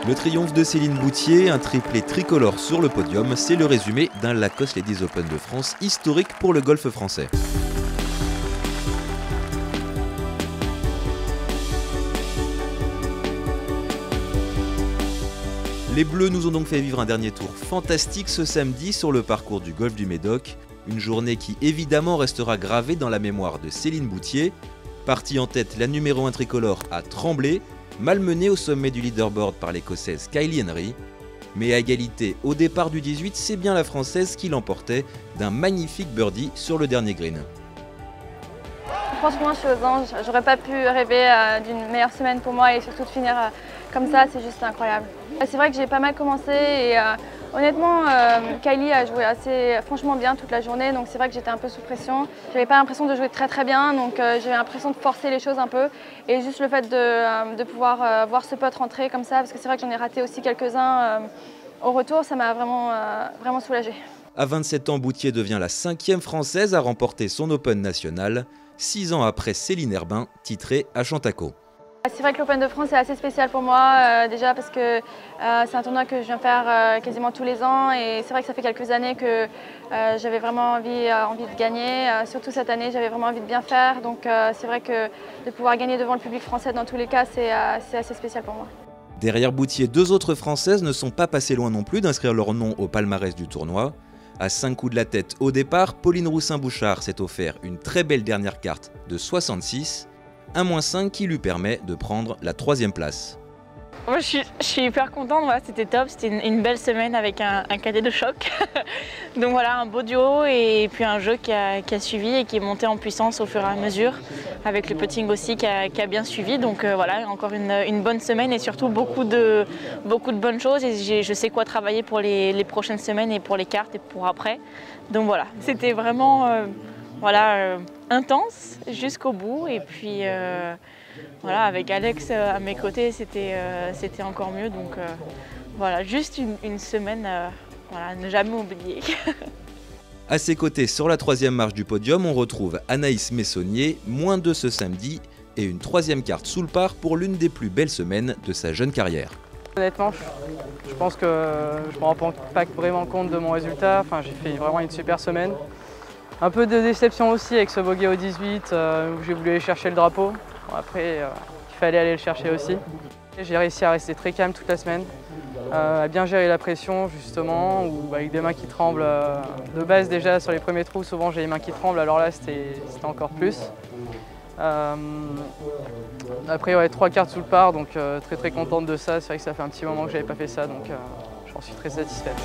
Le triomphe de Céline Boutier, un triplé tricolore sur le podium, c'est le résumé d'un Lacoste Ladies Open de France historique pour le golf français. Les Bleus nous ont donc fait vivre un dernier tour fantastique ce samedi sur le parcours du golf du Médoc. Une journée qui évidemment restera gravée dans la mémoire de Céline Boutier. Partie en tête, la numéro 1 tricolore a tremblé, malmenée au sommet du leaderboard par l'Écossaise Kylie Henry. Mais à égalité, au départ du 18, c'est bien la Française qui l'emportait d'un magnifique birdie sur le dernier green. Franchement, je suis aux anges. J'aurais pas pu rêver d'une meilleure semaine pour moi et surtout de finir comme ça, c'est juste incroyable. C'est vrai que j'ai pas mal commencé et honnêtement, Kylie a joué franchement bien toute la journée, donc c'est vrai que j'étais un peu sous pression. J'avais pas l'impression de jouer très bien, donc j'avais l'impression de forcer les choses un peu. Et juste le fait de pouvoir voir ce putt rentrer comme ça, parce que c'est vrai que j'en ai raté aussi quelques-uns au retour, ça m'a vraiment soulagée. À 27 ans, Boutier devient la 5e Française à remporter son Open national, 6 ans après Céline Herbin, titrée à Chantaco. C'est vrai que l'Open de France est assez spécial pour moi, déjà parce que c'est un tournoi que je viens faire quasiment tous les ans et c'est vrai que ça fait quelques années que j'avais vraiment envie de gagner. Surtout cette année, j'avais vraiment envie de bien faire, donc c'est vrai que de pouvoir gagner devant le public français dans tous les cas, c'est assez spécial pour moi. Derrière Boutier, 2 autres Françaises ne sont pas passées loin non plus d'inscrire leur nom au palmarès du tournoi. À 5 coups de la tête au départ, Pauline Roussin-Bouchard s'est offert une très belle dernière carte de 66, un -5 qui lui permet de prendre la 3e place. Moi, je suis hyper contente, voilà, c'était top, c'était une belle semaine avec un cadet de choc. Donc voilà, un beau duo et puis un jeu qui a suivi et qui est monté en puissance au fur et à mesure, avec le putting aussi qui a bien suivi. Donc voilà, encore une bonne semaine et surtout beaucoup de bonnes choses et je sais quoi travailler pour les prochaines semaines et pour les cartes et pour après. Donc voilà, c'était vraiment intense jusqu'au bout et puis voilà, avec Alex à mes côtés, c'était encore mieux. Donc voilà, juste une semaine voilà, ne jamais oublier. À ses côtés, sur la 3e marche du podium, on retrouve Anaïs Messonnier, -2 ce samedi, et une 3e carte sous le par pour l'une des plus belles semaines de sa jeune carrière. Honnêtement, je pense que je ne me rends pas vraiment compte de mon résultat. Enfin, j'ai fait vraiment une super semaine. Un peu de déception aussi avec ce bogey au 18 où j'ai voulu aller chercher le drapeau. Bon, après, il fallait aller le chercher aussi. J'ai réussi à rester très calme toute la semaine, à bien gérer la pression justement, ou avec des mains qui tremblent. De base déjà sur les premiers trous, souvent j'ai les mains qui tremblent, alors là c'était encore plus. Après, ouais, 3 cartes sous le par, donc très contente de ça. C'est vrai que ça fait un petit moment que j'avais pas fait ça, donc j'en suis très satisfaite.